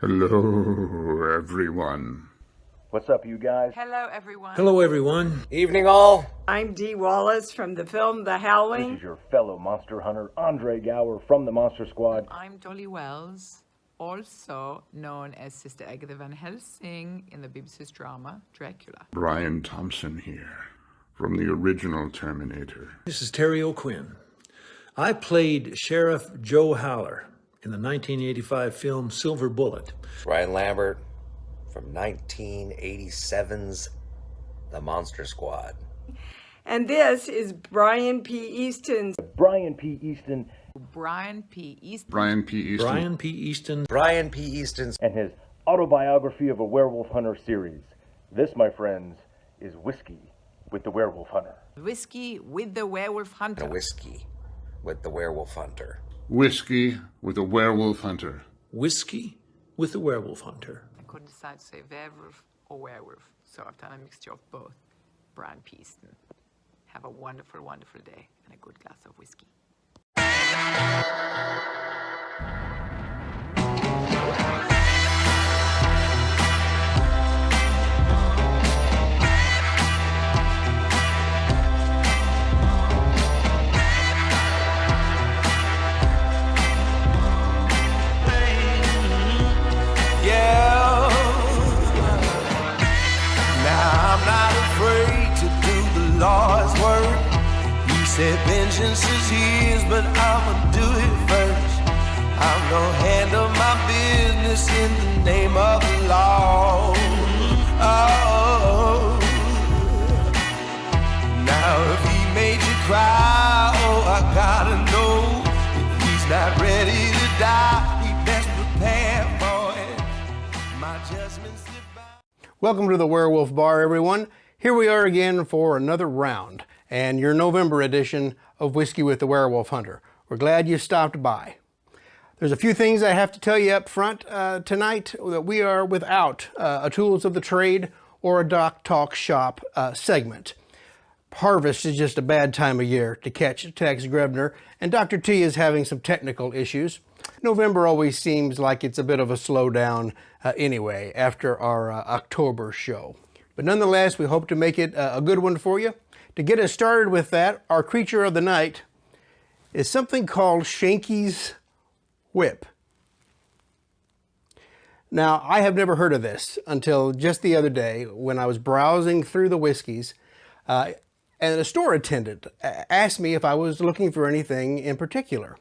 Hello, everyone. What's up, you guys? Hello, everyone. Hello, everyone. Evening, all. I'm Dee Wallace from the film The Howling. This is your fellow monster hunter, Andre Gower from the Monster Squad. I'm Dolly Wells, also known as Sister Agatha Van Helsing in the BBC's drama Dracula. Brian Thompson here, from the original Terminator. This is Terry O'Quinn. I played Sheriff Joe Haller in the 1985 film Silver Bullet. Ryan Lambert from 1987's The Monster Squad. And this is Brian P. Easton's Brian P. Easton Brian P. Easton. Brian P. Easton. Brian P. Easton. Brian P. Easton's and his autobiography of a werewolf hunter series. This, my friends, is Whiskey with the Werewolf Hunter. Whiskey with the Werewolf Hunter. and Whiskey with the Werewolf Hunter. Whiskey with a Werewolf Hunter. Whiskey with the Werewolf Hunter. I couldn't decide to say werewolf or werewolf, so I've done a mixture of both. Brian P. Easton. Have a wonderful, wonderful day and a good glass of whiskey. Vengeance is his, but I'ma do it first. I'm gonna handle my business in the name of the law. Oh, now if he made you cry, oh, I gotta know. If he's not ready to die, he best prepare for it. My judgment's divine. Welcome to the Werewolf Bar, everyone. Here we are again for another round, and your November edition of Whiskey with the Werewolf Hunter. We're glad you stopped by. There's a few things I have to tell you up front tonight, that we are without a Tools of the Trade or a Doc Talk Shop segment. Harvest is just a bad time of year to catch Tex Grebner, and Dr. T is having some technical issues. November always seems like it's a bit of a slowdown anyway after our October show. But nonetheless, we hope to make it a good one for you. To get us started with that, our creature of the night is something called Shanky's Whip. Now, I have never heard of this until just the other day when I was browsing through the whiskeys, and a store attendant asked me if I was looking for anything in particular.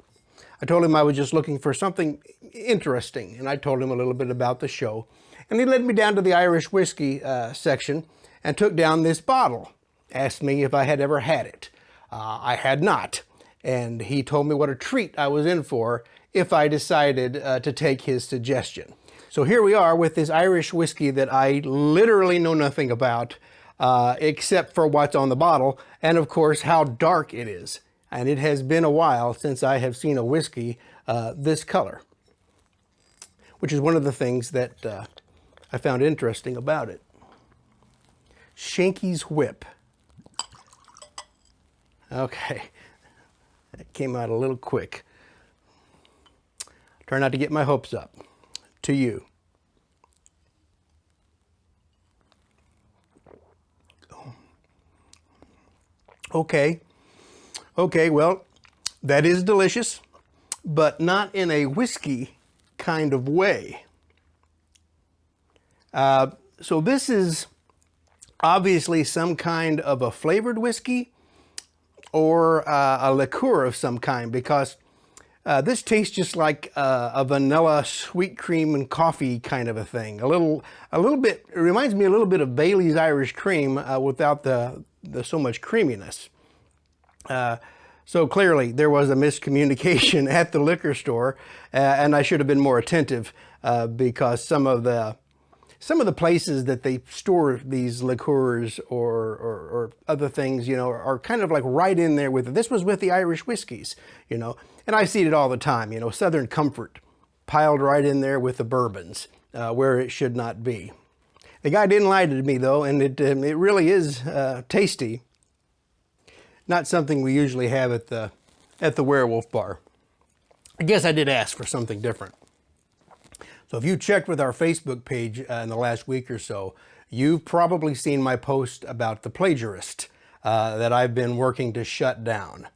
I told him I was just looking for something interesting, and I told him a little bit about the show. And he led me down to the Irish whiskey section and took down this bottle. Asked me if I had ever had it. I had not, and he told me what a treat I was in for if I decided to take his suggestion. So here we are with this Irish whiskey that I literally know nothing about, except for what's on the bottle, and of course how dark it is. And it has been a while since I have seen a whiskey this color, which is one of the things that I found interesting about it. Shanky's Whip. Okay, that came out a little quick. Try not to get my hopes up. To you. Okay, well, that is delicious, but not in a whiskey kind of way. So this is obviously some kind of a flavored whiskey, or a liqueur of some kind, because this tastes just like a vanilla sweet cream and coffee kind of a thing. A little bit, it reminds me a little bit of Bailey's Irish Cream without the so much creaminess. So clearly there was a miscommunication at the liquor store, and I should have been more attentive because some of the places that they store these liqueurs or other things, you know, are kind of like right in there with it. This was with the Irish whiskeys, you know, and I see it all the time, you know, Southern Comfort piled right in there with the bourbons where it should not be. The guy didn't lie to me though, and it really is tasty. Not something we usually have at the Werewolf Bar. I guess I did ask for something different. So if you checked with our Facebook page in the last week or so, you've probably seen my post about The Plagiarist that I've been working to shut down.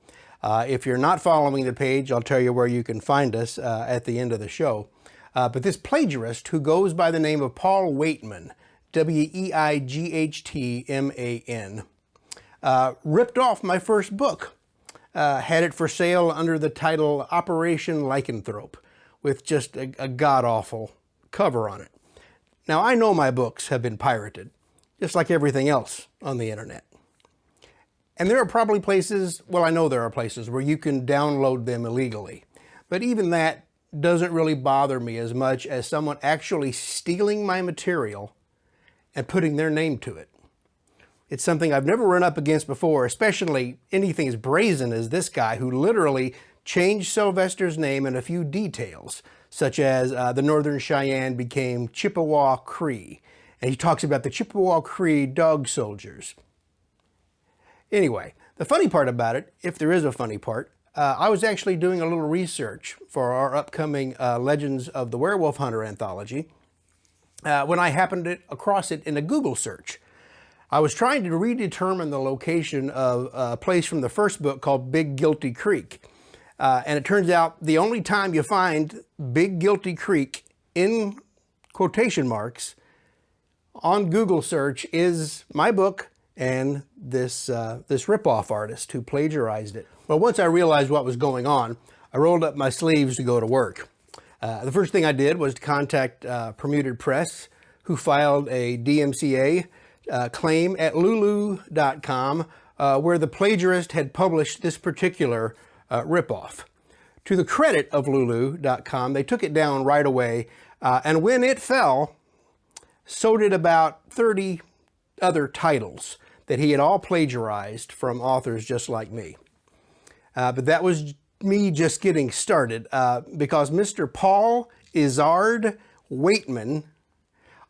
If you're not following the page, I'll tell you where you can find us at the end of the show. But this plagiarist, who goes by the name of Paul Weightman, W-E-I-G-H-T-M-A-N, ripped off my first book. Had it for sale under the title Operation Lycanthrope, with just a god-awful cover on it. Now, I know my books have been pirated, just like everything else on the internet. And there are probably places, well, I know there are places where you can download them illegally. But even that doesn't really bother me as much as someone actually stealing my material and putting their name to it. It's something I've never run up against before, especially anything as brazen as this guy who literally changed Sylvester's name and a few details, such as the Northern Cheyenne became Chippewa Cree. And he talks about the Chippewa Cree dog soldiers. Anyway, the funny part about it, if there is a funny part, I was actually doing a little research for our upcoming Legends of the Werewolf Hunter anthology when I happened across it in a Google search. I was trying to redetermine the location of a place from the first book called Big Guilty Creek. And it turns out the only time you find Big Guilty Creek in quotation marks on Google search is my book and this ripoff artist who plagiarized it. Well, once I realized what was going on, I rolled up my sleeves to go to work. The first thing I did was to contact Permuted Press, who filed a DMCA claim at Lulu.com, where the plagiarist had published this particular ripoff. To the credit of Lulu.com, they took it down right away, and when it fell, so did about 30 other titles that he had all plagiarized from authors just like me. But that was me just getting started, because Mr. Paul Izard Weightman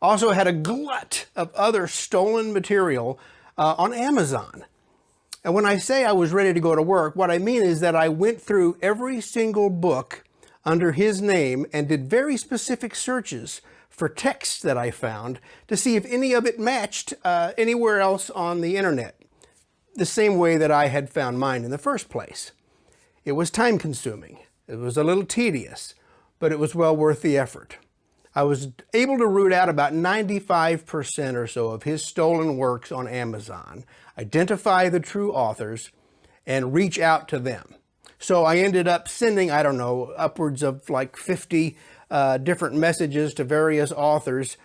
also had a glut of other stolen material on Amazon. And when I say I was ready to go to work, what I mean is that I went through every single book under his name and did very specific searches for texts that I found to see if any of it matched anywhere else on the internet, the same way that I had found mine in the first place. It was time consuming, it was a little tedious, but it was well worth the effort. I was able to root out about 95% or so of his stolen works on Amazon, identify the true authors, and reach out to them. So I ended up sending, I don't know, upwards of like 50 different messages to various authors,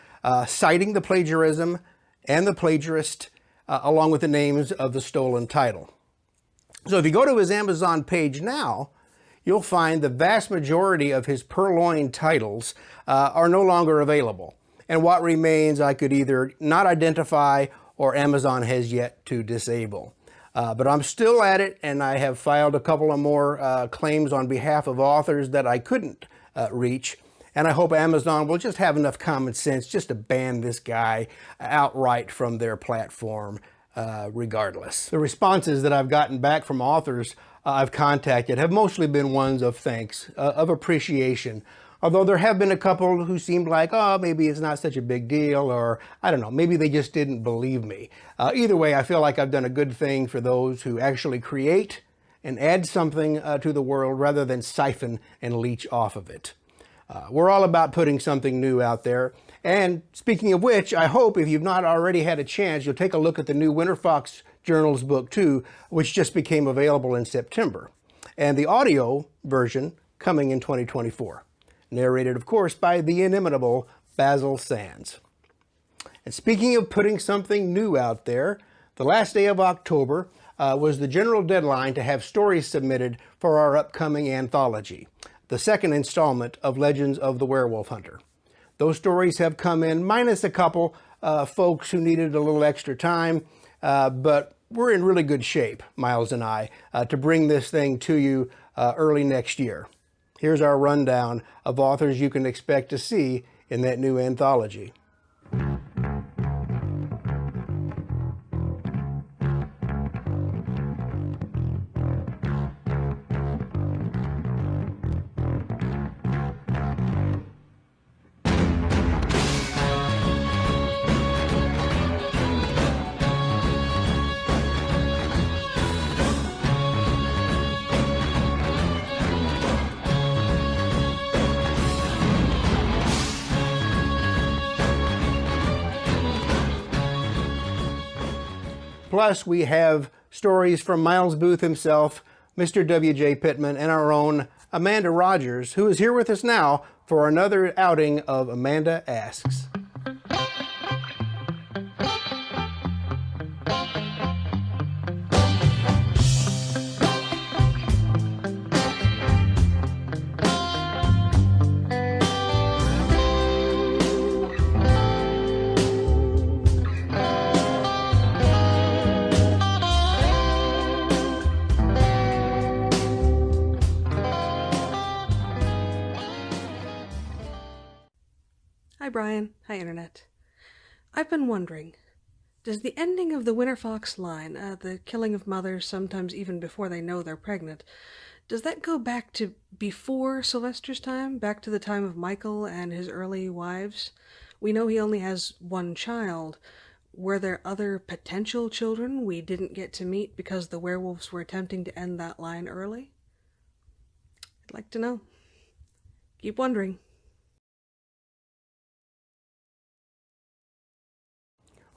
citing the plagiarism and the plagiarist, along with the names of the stolen title. So if you go to his Amazon page now, you'll find the vast majority of his purloined titles are no longer available. And what remains I could either not identify or Amazon has yet to disable. But I'm still at it, and I have filed a couple of more claims on behalf of authors that I couldn't reach. And I hope Amazon will just have enough common sense just to ban this guy outright from their platform regardless. The responses that I've gotten back from authors I've contacted have mostly been ones of thanks, of appreciation. Although there have been a couple who seemed like, oh, maybe it's not such a big deal, or I don't know, maybe they just didn't believe me. Either way, I feel like I've done a good thing for those who actually create and add something to the world rather than siphon and leech off of it. We're all about putting something new out there. And speaking of which, I hope if you've not already had a chance, you'll take a look at the new Winter Fox Journals book 2, which just became available in September, and the audio version coming in 2024. Narrated, of course, by the inimitable Basil Sands. And speaking of putting something new out there, the last day of October was the general deadline to have stories submitted for our upcoming anthology, the second installment of Legends of the Werewolf Hunter. Those stories have come in, minus a couple folks who needed a little extra time, but we're in really good shape, Miles and I, to bring this thing to you early next year. Here's our rundown of authors you can expect to see in that new anthology. Plus, we have stories from Miles Booth himself, Mr. W.J. Pittman, and our own Amanda Rogers, who is here with us now for another outing of Amanda Asks. Hi, Brian. Hi, Internet. I've been wondering, does the ending of the Winter Fox line, the killing of mothers sometimes even before they know they're pregnant, does that go back to before Sylvester's time, back to the time of Michael and his early wives? We know he only has one child. Were there other potential children we didn't get to meet because the werewolves were attempting to end that line early? I'd like to know. Keep wondering.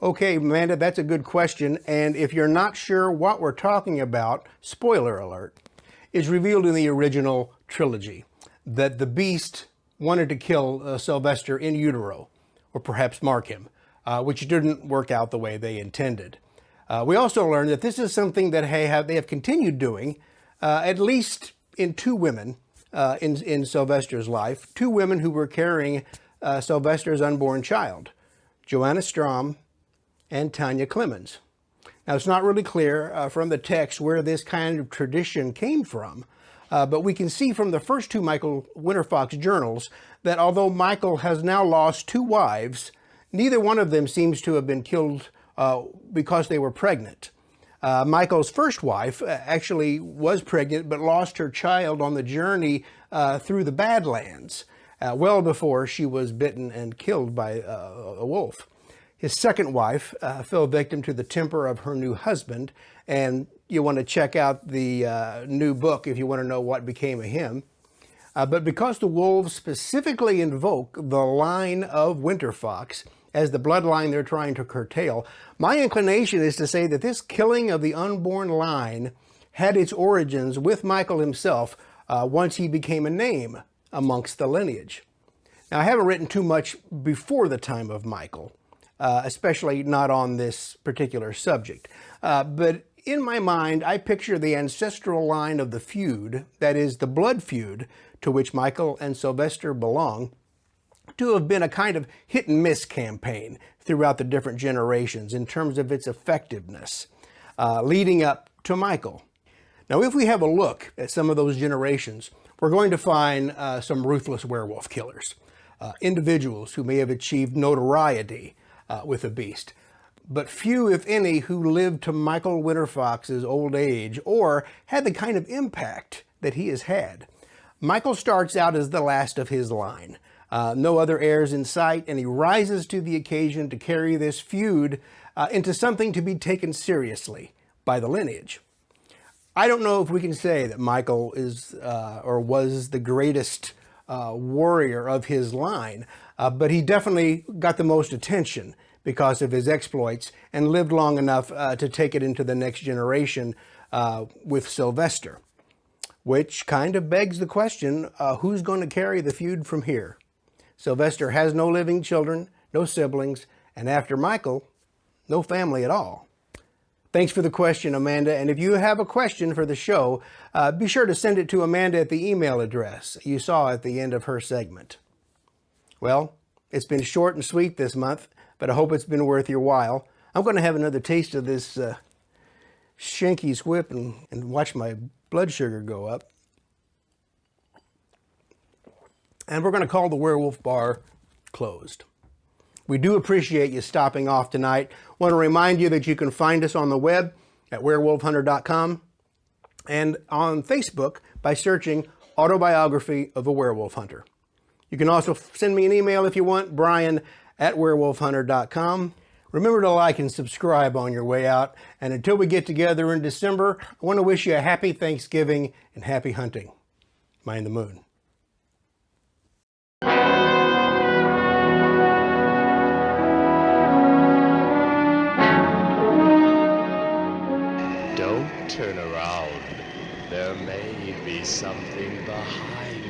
Okay, Amanda, that's a good question. And if you're not sure what we're talking about, spoiler alert, it's revealed in the original trilogy that the Beast wanted to kill Sylvester in utero, or perhaps mark him, which didn't work out the way they intended. We also learned that this is something that they have continued doing, at least in two women in Sylvester's life, two women who were carrying Sylvester's unborn child, Joanna Strom and Tanya Clemens. Now, it's not really clear from the text where this kind of tradition came from, but we can see from the first two Michael Winterfox journals that although Michael has now lost two wives, neither one of them seems to have been killed because they were pregnant. Michael's first wife actually was pregnant but lost her child on the journey through the Badlands, well before she was bitten and killed by a wolf. His second wife fell victim to the temper of her new husband, and you want to check out the new book if you want to know what became of him. But because the wolves specifically invoke the line of Winterfox as the bloodline they're trying to curtail, my inclination is to say that this killing of the unborn line had its origins with Michael himself once he became a name amongst the lineage. Now, I haven't written too much before the time of Michael, especially not on this particular subject. But in my mind, I picture the ancestral line of the feud, that is the blood feud to which Michael and Sylvester belong, to have been a kind of hit and miss campaign throughout the different generations in terms of its effectiveness, leading up to Michael. Now, if we have a look at some of those generations, we're going to find some ruthless werewolf killers, individuals who may have achieved notoriety with the Beast, but few, if any, who lived to Michael Winterfox's old age or had the kind of impact that he has had. Michael starts out as the last of his line. No other heirs in sight, and he rises to the occasion to carry this feud into something to be taken seriously by the lineage. I don't know if we can say that Michael is or was the greatest warrior of his line, but he definitely got the most attention because of his exploits and lived long enough to take it into the next generation with Sylvester, which kind of begs the question, who's going to carry the feud from here? Sylvester has no living children, no siblings, and after Michael, no family at all. Thanks for the question, Amanda. And if you have a question for the show, be sure to send it to Amanda at the email address you saw at the end of her segment. Well, it's been short and sweet this month, but I hope it's been worth your while. I'm going to have another taste of this Shanky's Whip and watch my blood sugar go up. And we're going to call the Werewolf Bar closed. We do appreciate you stopping off tonight. Want to remind you that you can find us on the web at werewolfhunter.com and on Facebook by searching Autobiography of a Werewolf Hunter. You can also send me an email if you want, brian@werewolfhunter.com. Remember to like and subscribe on your way out. And until we get together in December, I want to wish you a happy Thanksgiving and happy hunting. Mind the moon. Don't turn around. There may be something behind